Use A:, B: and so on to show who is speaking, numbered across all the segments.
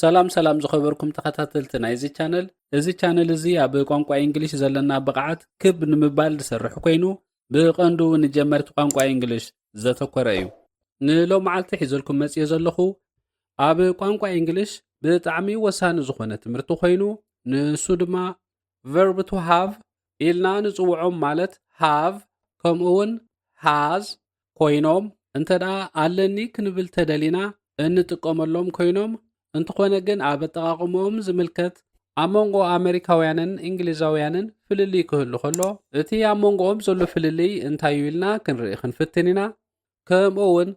A: ሰላም ዝኸበርኩም ተኸታተልቲ ናይዚ ቻነል እዚ ቻነል እዚ ኣብ ቋንቋ እንግሊሽ ዘለና ብቕዓት ክብ ንምባል ዝሰርሕ ኮይኑ ብቐንዱ ንጀመርቲ ቋንቋ እንግሊሽ ዘተኮረ እዩ። ንሎም መዓልቲ ሒዘልኩም መጽየ ዘለኹ ኣብ ቋንቋ እንግሊሽ ብጣዕሚ ወሳኒ ዝኾነ ትምህርቲ ኮይኑ ንሱ ድማ verb to have ኢልና ንጽውዖም ማለት have ከምኡውን has ኮይኖም እንተዳ ኣለኒ ክንብል ተደሊና እንጥቀመሎም ኮይኖም እንተኾነ ግን ኣብ ኣጠቓቕሞኦም ዝምልከት ኣብ መንጎ ኣሜሪካውያንን እንግሊዛውያንን ፍልልይ ክህሉ ከሎ እቲ ኣብ መንጎኦም ዘሎ ፍልልይ እንታይ እዩ ኢልና ክንርኢ ክንፍትን ኢና። ከምኡውን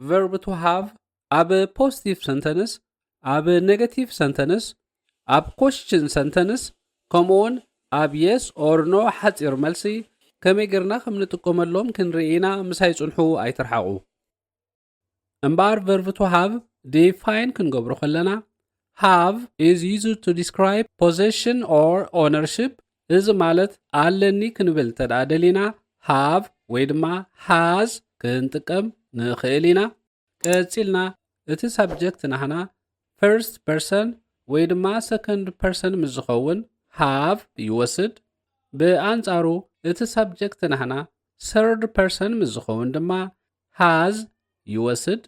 A: verb to have ኣብ positive sentence ኣብ negative sentence ኣብ question sentence ከምኡውን ኣብ yes or no ሓፂር መልሲ ከመይ ጌርና ከም ንጥቀመሎም ክንርኢ ኢና። ምሳይ ጽንሑ ኣይትርሓቑ እምበር verb to have define ክንገብሮ ከለና have is used to describe possession or ownership እዚ ማለት ኣለኒ ክንብል ተዳደሊና have ወይ ድማ has ክንጥቀም ንኽእል ኢና። ቀፂልና እቲ subject ናህና first person ወይ ድማ second person ምስ ዝኸውን have ይወስድ። ብኣንጻሩ እቲ subject ናህና third person ምስ ዝኸውን ድማ has ይወስድ።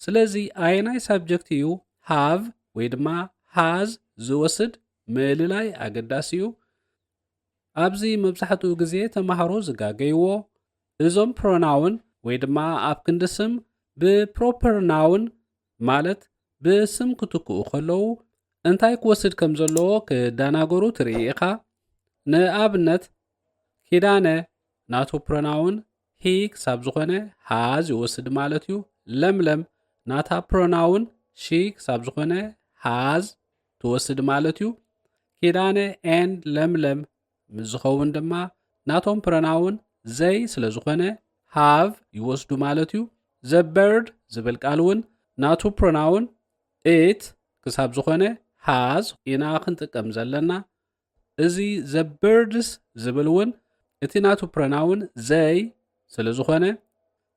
A: ስለዚ ኣየናይ subject እዩ have ወይ ድማ has ዝወስድ ምልላይ ኣገዳሲ እዩ። ኣብዚ መብዛሕትኡ ግዜ ተማሃሮ ዝጋገይዎ እዞም pronoun ወይ ድማ ኣብ ክንዲ ስም ብproper noun ማለት ብስም ክትክኡ ከለዉ እንታይ ክወስድ ከም ዘለዎ ክዳናገሩ ትርኢ ኢኻ። ንኣብነት ኪዳነ ናቱ pronoun he ክሳብ ዝኾነ has ይወስድ ማለት እዩ። ለምለም ናታ pronoun she ክሳብ ዝኾነ has ትወስድ ማለት እዩ። ኪዳነ and ለምለም ምስ ዝኸውን ድማ ናቶም pronoun they ስለ ዝኾነ have ይወስዱ ማለት እዩ። the bird ዝብል ቃል እውን ናቱ pronoun it ክሳብ ዝኾነ has ኢና ክንጥቀም ዘለና። እዚ the birds ዝብል እውን እቲ ናቱ pronoun they ስለ ዝኾነ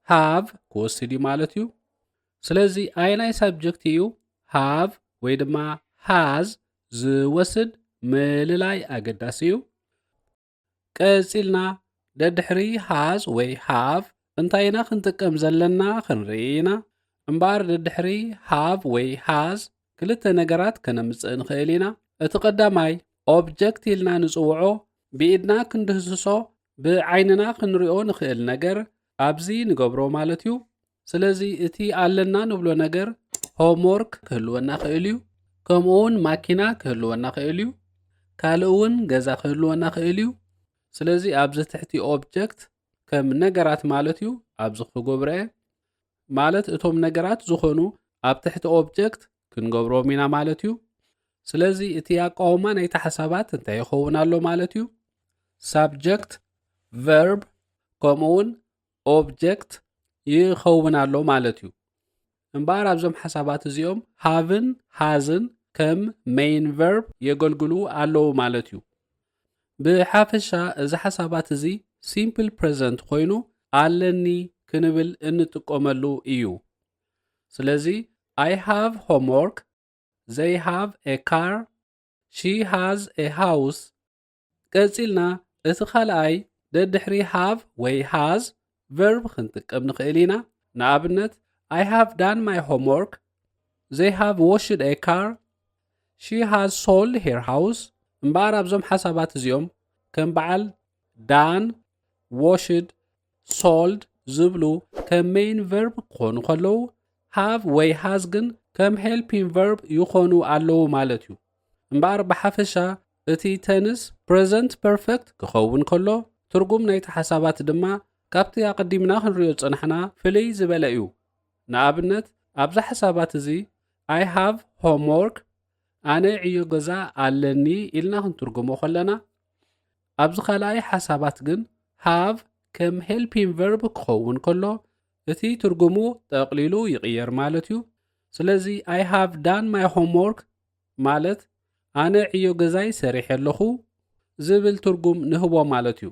A: have ክወስድ እዩ ማለት እዩ። ስለዚ ኣየናይ subject እዩ have ወይ ድማ has ዝወስድ ምልላይ ኣገዳሲ እዩ። ቀፂልና ደድሕሪ has ወይ have እንታይ ኢና ክንጥቀም ዘለና ክንርኢ ኢና። እምበር ደድሕሪ have ወይ has ክልተ ነገራት ከነምፅእ ንኽእል ኢና። እቲ ቀዳማይ ኦብጀክት ኢልና ንጽውዖ ብኢድና ክንድህስሶ ብዓይንና ክንሪኦ ንኽእል ነገር ኣብዚ ንገብሮ ማለት እዩ። ስለዚ እቲ ኣለና ንብሎ ነገር homework ክህልወና ክእል እዩ። ከምኡውን ማኪና ክህልወና ክእል እዩ። ካልእ እውን ገዛ ክህልወና ክእል እዩ። ስለዚ ኣብዚ ትሕቲ ኦብጀክት ከም ነገራት ማለት እዩ ኣብዚ ክገብረ ማለት እቶም ነገራት ዝኾኑ ኣብ ትሕቲ ኦብጀክት ክንገብሮም ኢና ማለት እዩ። ስለዚ እቲ ኣቃውማ ናይቲ ሓሳባት እንታይ ይኸውን ኣሎ ማለት እዩ subject verb ከምኡውን ኦብጀክት ይኸውን ኣሎ ማለት እዩ። እምበር ኣብዞም ሓሳባት እዚኦም ሃብን ሃዝን ከም ሜይን verb የገልግሉ ኣለዉ ማለት እዩ። ብሓፈሻ እዚ ሓሳባት እዚ simple present ኮይኑ ኣለኒ ክንብል እንጥቀመሉ እዩ። ስለዚ I have homework, they have a car, she has a house። ቀፂልና እቲ ካልኣይ ደድሕሪ have ወይ has verb ክንጥቀም ንኽእል ኢና። ንኣብነት I have done my homework, they have washed a car, she has sold her house። እምበር ኣብዞም ሓሳባት እዚኦም ከም በዓል done, washed, sold ዝብሉ ከም main verb ክኾኑ ከለዉ have ወይ has ግን ከም helping verb ይኾኑ ኣለዉ ማለት እዩ። እምበር ብሓፈሻ እቲ tense present perfect ክኸውን ከሎ ትርጉም ናይቲ ሓሳባት ድማ ካብቲ ኣቐዲምና ክንሪኦ ፀናሕና ፍልይ ዝበለ እዩ። ንኣብነት ኣብዛ ሓሳባት እዚ I have homework ኣነ ዕዮ ገዛ ኣለኒ ኢልና ክንትርጉሞ ከለና ኣብዚ ካልኣይ ሓሳባት ግን have ከም helping verb ክኸውን ከሎ እቲ ትርጉሙ ጠቕሊሉ ይቕየር ማለት እዩ። ስለዚ I have done my homework ማለት ኣነ ዕዮ ገዛይ ሰሪሕ ኣለኹ ዝብል ትርጉም ንህቦ ማለት እዩ።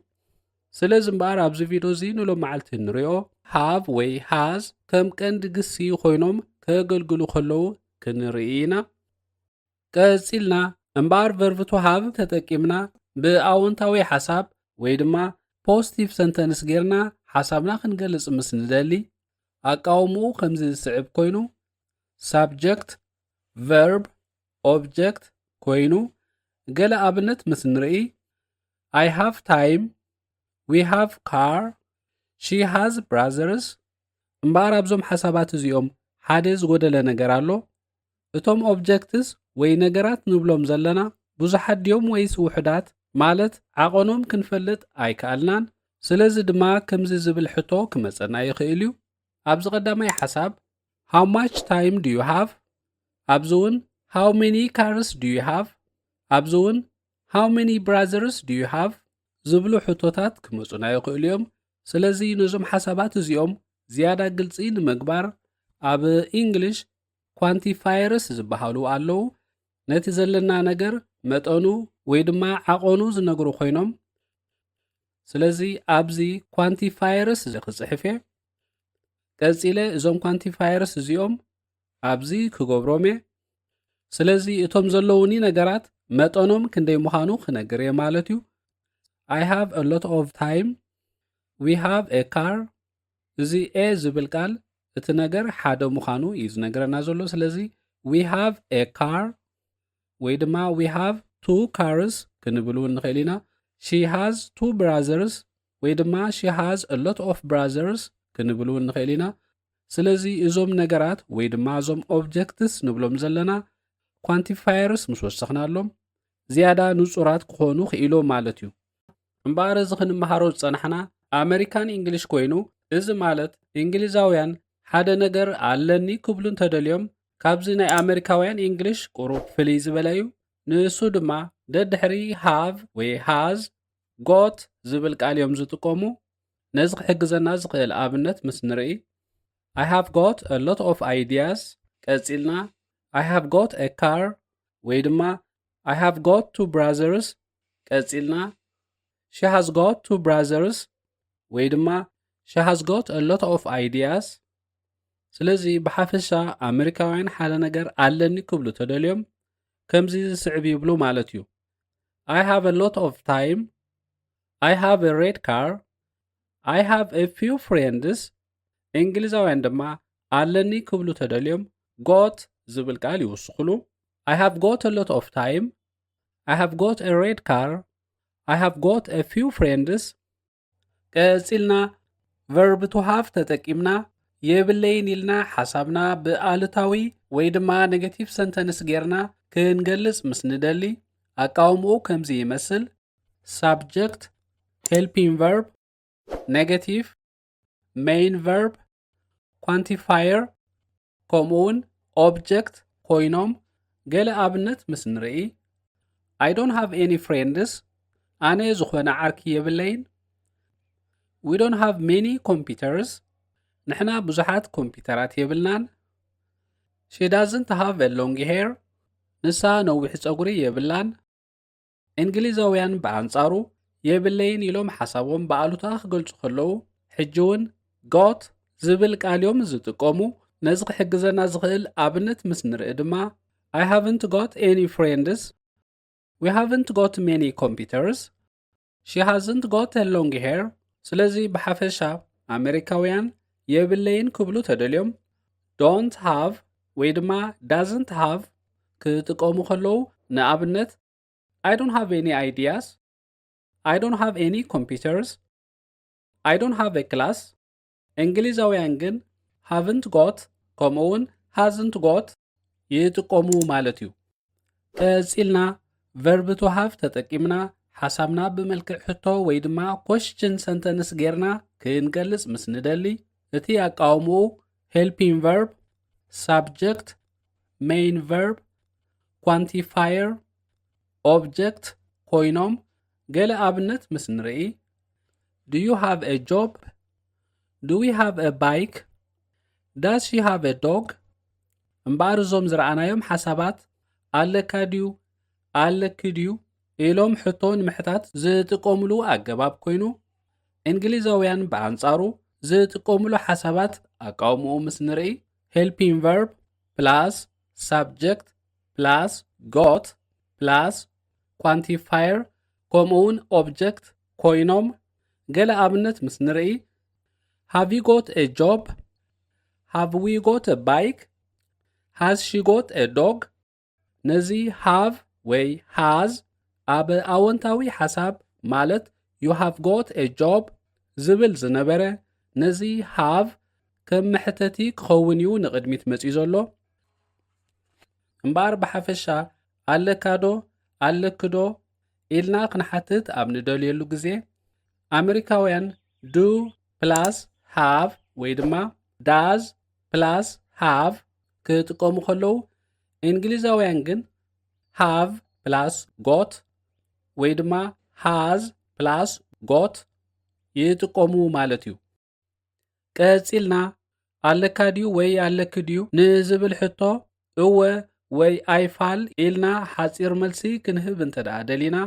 A: ስለዚ እምበር ኣብዚ ቪድዮ እዚ ንሎም መዓልቲ ንሪኦ have ወይ has ከም ቀንዲ ግሲ ኮይኖም ከገልግሉ ከለዉ ክንርኢ ኢና። ቀፂልና እምበር verb to have ተጠቂምና ብኣወንታዊ ሓሳብ ወይ ድማ ፖዚቲቭ ሰንተንስ ጌርና ሓሳብና ክንገልጽ ምስ ንደሊ ኣቃውምኡ ከምዚ ዝስዕብ ኮይኑ subject verb object ኮይኑ ገለ ኣብነት ምስ ንርኢ I have time, we have car, she has brothers እምበር ኣብዞም ሓሳባት እዚኦም ሓደ ዝጎደለ ነገር ኣሎ እቶም ኦብጀክትስ ወይ ነገራት ንብሎም ዘለና ብዙሓት ድዮም ወይስ ውሕዳት ማለት ዓቐኖም ክንፈልጥ ኣይከኣልናን ስለዚ ድማ ከምዚ ዝብል ሕቶ ክመፀና ይኽእል እዩ ኣብዚ ቀዳማይ ሓሳብ how much time do you have ኣብዚ እውን how many cars do you have ኣብዚ እውን how many brothers do you have ዝብሉ ሕቶታት ክመፁና ይኽእሉ እዮም ስለዚ ነዞም ሓሳባት እዚኦም ዝያዳ ግልፂ ንምግባር ኣብ እንግሊሽ ኳንቲፋየርስ ዝበሃሉ ኣለዉ ነቲ ዘለና ነገር መጠኑ ወይ ድማ ዓቐኑ ዝነግሩ ኮይኖም ስለዚ ኣብዚ ኳንቲፋየርስ ዝክጽሕፍ ቀፂለ እዞም ኳንቲፋየርስ እዚኦም ኣብዚ ክገብሮም ስለዚ እቶም ዘለውኒ ነገራት መጠኖም ክንደይ ምዃኑ ክነግር እየ ማለት እዩ I have a lot of time we have a car እዚ a ዝብል ቃል እቲ ነገር ሓደ ምዃኑ እዩ ዝነግረና ዘሎ ስለዚ we have a car ወይ ድማ we have two cars ክንብል እውን ንኽእል ኢና she has two brothers ወይ ድማ she has a lot of brothers ክንብል እውን ንኽእል ኢና ስለዚ እዞም ነገራት ወይ ድማ እዞም ኦብጀክትስ ንብሎም ዘለና ኳንቲፋየርስ ምስ ወሰኽናሎም ዝያዳ ንጹራት ክኾኑ ክኢሎም ማለት እዩ እምበር እዚ ክንመሃሮ ዝፀናሕና ኣሜሪካን እንግሊሽ ኮይኑ እዚ ማለት እንግሊዛውያን ሓደ ነገር ኣለኒ ክብሉ እንተደልዮም ካብዚ ናይ ኣሜሪካውያን እንግሊሽ ቁሩብ ፍልይ ዝበለ እዩ ንሱ ድማ ደድሕሪ have ወይ has got ዝብል ቃል እዮም ዝጥቀሙ ነዚ ክሕግዘና ዝኽእል ኣብነት ምስ ንርኢ I have got a lot of ideas ቀፂልና I have got a car ወይ ድማ I have got two brothers ቀፂልና she has got two brothers ወይ ድማ she has got a lot of ideas ስለዚ ብሓፈሻ ኣሜሪካውያን ሓደ ነገር ኣለኒ ክብሉ ተደልዮም ከምዚ ዝስዕብ ይብሉ ማለት እዩ I have a lot of time I have a red car I have a few friends እንግሊዛውያን ድማ ኣለኒ ክብሉ ተደልዮም got ዝብል ቃል ይውስኽሉ I have got a lot of time I have got a red car I have got a few friends ቀፂልና verb to have ተጠቂምና የብለይን ኢልና ሓሳብና ብኣሉታዊ ወይ ድማ ኔጌቲቭ ሰንተንስ ጌርና ክንገልጽ ምስ ንደሊ ኣቃውምኡ ከምዚ ይመስል subject helping verb negative main verb quantifier ከምኡውን object ኮይኖም ገለ ኣብነት ምስ ንርኢ I don't have any friends ኣነ ዝኾነ ዓርኪ የብለይን We don't have many computers ንሕና ብዙሓት ኮምፒውተራት የብልናን She doesn't have a long hair ንሳ ነዊሕ ፀጉሪ የብላን እንግሊዛውያን በኣንጻሩ የብለይን ኢሎም ሓሳቦም በኣሉታ ክገልጹ ከለዉ ሕጂ እውን got ዝብል ቃል እዮም ዝጥቀሙ ነዚ ክሕግዘና ዝኽእል ኣብነት ምስ ንርኢ ድማ I haven't got any friends We haven't got many computers She hasn't got a long hair ስለዚ ብሓፈሻ ኣሜሪካውያን የብለይን ክብሉ ተደልዮም don't have ወይ ድማ doesn't have ክጥቀሙ ከለዉ ንኣብነት I don't have any ideas I don't have any computers I don't have a class እንግሊዛውያን ግን haven't got ከምኡውን hasn't got ይጥቀሙ ማለት እዩ ቀፂልና verb to have ተጠቂምና ሓሳብና ብመልክዕ ሕቶ ወይ ድማ question sentence ጌርና ክንገልጽ ምስ ንደሊ እቲ ኣቃውምኡ helping verb subject main verb quantifier object ኮይኖም ገለ ኣብነት ምስ ንርኢ Do you have a job? Do we have a bike? Does she have a dog? እምበር እዞም ዝረኣናዮም ሓሳባት ኣለካ ድዩ ኣለኪ ድዩ ኢሎም ሕቶ ንምሕታት ዝጥቀሙሉ ኣገባብ ኮይኑ እንግሊዛውያን በኣንጻሩ ዝጥቀሙሉ ሓሳባት ኣቃውምኡ ምስ ንርኢ helping verb plus subject plus got plus quantifier ከምኡውን object ኮይኖም ገለ ኣብነት ምስ ንርኢ have you got a job have we got a bike has she got a dog ነዚ have ወይ has ኣብ ኣወንታዊ ሓሳብ ማለት you have got a job ዝብል ዝነበረ ነዚ have ከም መሕተቲ ክኸውን እዩ ንቕድሚት መፂኡ ዘሎ እምበር ብሓፈሻ ኣለካዶ ኣለክዶ ኢልና ክንሓትት ኣብ ንደልየሉ ግዜ ኣሜሪካውያን do plus have ወይ ድማ does plus have ክጥቀሙ ከለዉ እንግሊዛውያን ግን have plus got ወይ ድማ has plus got ይጥቀሙ ማለት እዩ ቀፂልና ኣለካ ድዩ ወይ ኣለክ ድዩ ንዝብል ሕቶ እወ ወይ ኣይፋል ኢልና ሓፂር መልሲ ክንህብ እንተደኣ ደሊና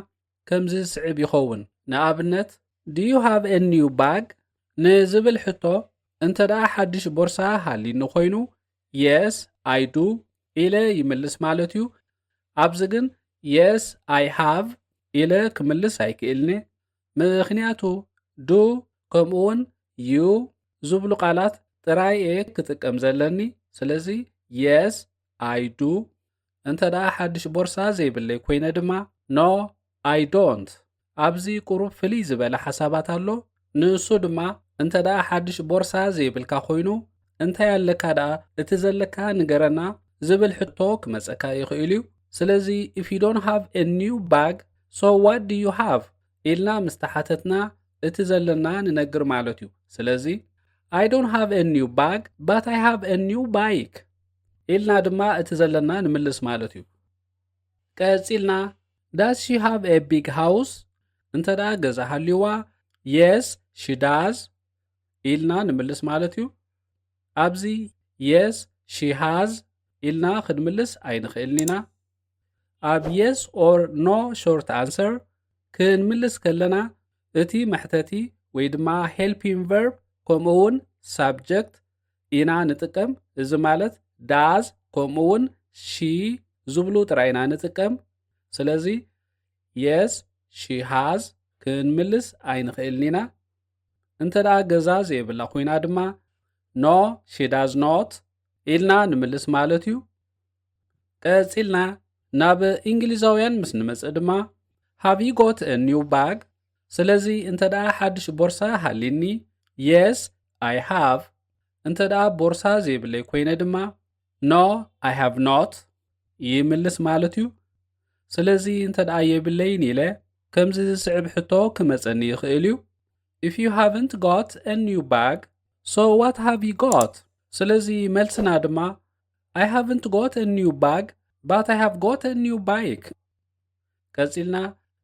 A: ከምዚ ስዕብ ይኸውን ንኣብነት do you have a new bag ንዝብል ሕቶ እንተደኣ ሓድሽ ቦርሳ ሃሊኑ ኮይኑ yes I do ኢለ ይምልስ ማለት እዩ ኣብዚ ግን yes I have ኢለ ክምልስ ኣይክእልኒ ምክንያቱ do ከምኡውን you ዝብሉ ቃላት ጥራይ ክጥቀም ዘለኒ ስለዚ yes I do እንተደኣ ሓድሽ ቦርሳ ዘይብለይ ኮይነ ድማ no I don't ኣብዚ ቁሩብ ፍልይ ዝበለ ሓሳባት ኣሎ ንሱ ድማ እንተደኣ ሓድሽ ቦርሳ ዘይብልካ ኮይኑ እንታይ ኣለካ ደኣ እቲ ዘለካ ንገረና ዝብል ሕቶ ክመፀካ ይኽእል እዩ ስለዚ if you don't have a new bag so what do you have ኢልና ምስተሓተትና እቲ ዘለና ንነግር ማለት እዩ ስለዚ I don't have a new bag but I have a new bike ኢልና ድማ እቲ ዘለና ንምልስ ማለት እዩ ቀፂልና does she have a big house እንተደኣ ገዛ ሃልይዋ yes she does ኢልና ንምልስ ማለት እዩ ኣብዚ yes she has ኢልና ክንምልስ ኣይንኽእልኒና ኣብ yes or no short answer ክንምልስ ከለና እቲ መሕተቲ ወይ ድማ helping verb ከምኡውን subject ኢና ንጥቀም እዚ ማለት does ከምኡውን she ዝብሉ ጥራይና ንጥቀም ስለዚ yes she has ክንምልስ ኣይንኽእልኒና እንተደኣ ገዛ ዘይብላ ኮይና ድማ no she does not ኢልና ንምልስ ማለት እዩ ቀፂልና ናብ እንግሊዛውያን ምስ ንመጽእ ድማ have you got a new bag ስለዚ እንተደኣ ሓድሽ ቦርሳ ሃሊኒ yes I have እንተደኣ ቦርሳ ዘይብለይ ኮይነ ድማ no I have not ይምልስ ማለት እዩ ስለዚ እንተደኣ የብለይን ኢለ ከምዚ ዝስዕብ ሕቶ ክመፀኒ ይኽእል እዩ if you haven't got a new bag so what have you got ስለዚ መልስና ድማ I haven't got a new bag but I have got a new bike ቀፂልና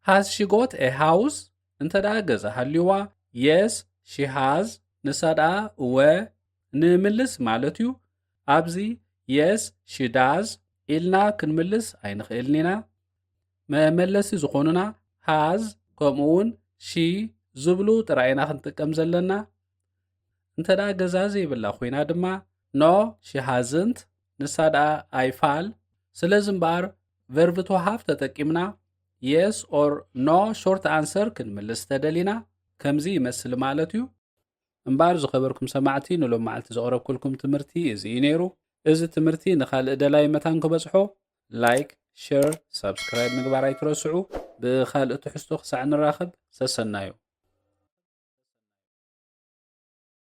A: has she got a house እንተደኣ ገዛ ሃልይዋ yes she has ንሳድኣ እወ ንምልስ ማለት እዩ ኣብዚ yes she does ኢልና ክንምልስ ኣይንኽእልኒና መመለሲ ዝኾኑና has ከምኡውን she ዝብሉ ጥራይና ክንጥቀም ዘለና እንተደኣ ገዛ ዘይብላ ኮይና ድማ no she hasn't ንሳድኣ ኣይፋል ስለዚ እምበር verb to have ተጠቂምና yes or no short answer ክንምልስ ተደሊና ከምዚ ይመስል ማለት እዩ እምበር ዝኸበርኩም ሰማዕቲ ንሎም መዓልቲ ዘቕረብኩልኩም ትምህርቲ እዚ እዩ ነይሩ እዚ ትምህርቲ ንኻልእ ደላይ መታን ክበፅሖ ላይክ ሼር ሰብስክራይብ ምግባር ኣይትረስዑ ብኻልእ ትሕዝቶ ክሳዕ ንራኸብ ሰሰናዮ